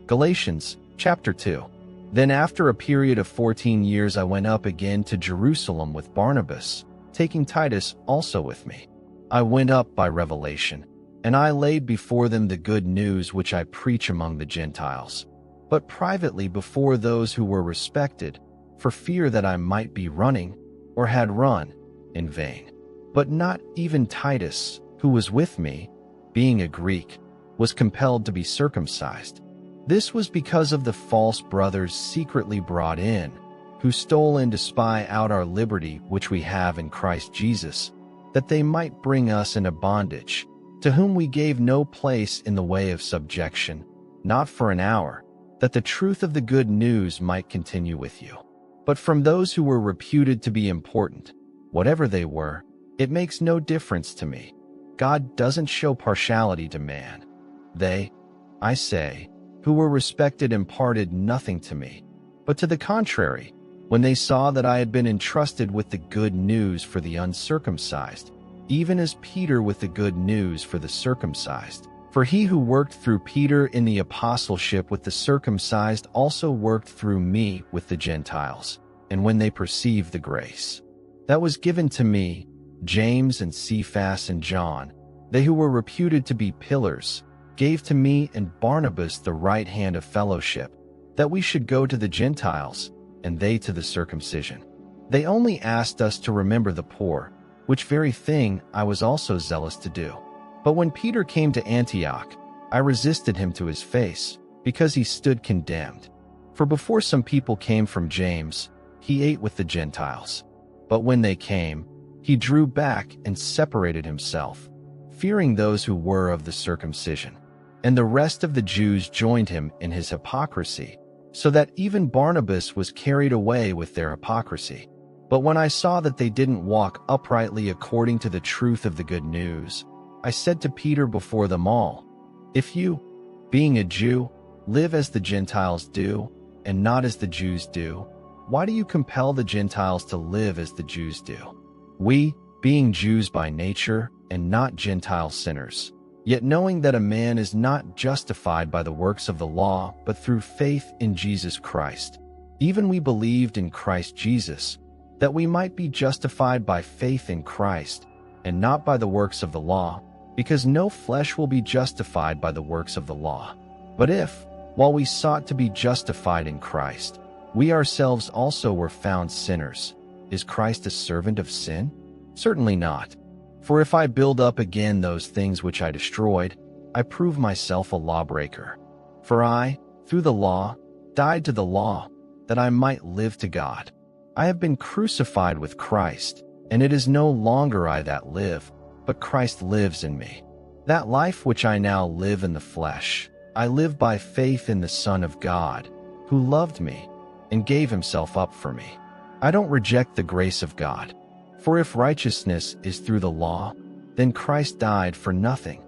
Galatians, chapter 2. Then after a period of 14 years I went up again to Jerusalem with Barnabas, taking Titus also with me. I went up by revelation, and I laid before them the good news which I preach among the Gentiles, but privately before those who were respected, for fear that I might be running, or had run, in vain. But not even Titus, who was with me, being a Greek, was compelled to be circumcised. This was because of the false brothers secretly brought in, who stole in to spy out our liberty which we have in Christ Jesus, that they might bring us into bondage, to whom we gave no place in the way of subjection, not for an hour, that the truth of the good news might continue with you. But from those who were reputed to be important, whatever they were, it makes no difference to me. God doesn't show partiality to man. They, I say, who were respected imparted nothing to me, but to the contrary, when they saw that I had been entrusted with the good news for the uncircumcised, even as Peter with the good news for the circumcised. For he who worked through Peter in the apostleship with the circumcised also worked through me with the Gentiles. And when they perceived the grace that was given to me, James and Cephas and John, they who were reputed to be pillars, gave to me and Barnabas the right hand of fellowship, that we should go to the Gentiles, and they to the circumcision. They only asked us to remember the poor, which very thing I was also zealous to do. But when Peter came to Antioch, I resisted him to his face, because he stood condemned. For before some people came from James, he ate with the Gentiles. But when they came, he drew back and separated himself, fearing those who were of the circumcision. And the rest of the Jews joined him in his hypocrisy, so that even Barnabas was carried away with their hypocrisy. But when I saw that they didn't walk uprightly according to the truth of the good news, I said to Peter before them all, if you, being a Jew, live as the Gentiles do, and not as the Jews do, why do you compel the Gentiles to live as the Jews do? We, being Jews by nature, and not Gentile sinners, yet knowing that a man is not justified by the works of the law, but through faith in Jesus Christ. Even we believed in Christ Jesus, that we might be justified by faith in Christ, and not by the works of the law, because no flesh will be justified by the works of the law. But if, while we sought to be justified in Christ, we ourselves also were found sinners, is Christ a servant of sin? Certainly not. For if I build up again those things which I destroyed, I prove myself a lawbreaker. For I, through the law, died to the law, that I might live to God. I have been crucified with Christ, and it is no longer I that live, but Christ lives in me. That life which I now live in the flesh, I live by faith in the Son of God, who loved me and gave himself up for me. I don't reject the grace of God. For if righteousness is through the law, then Christ died for nothing.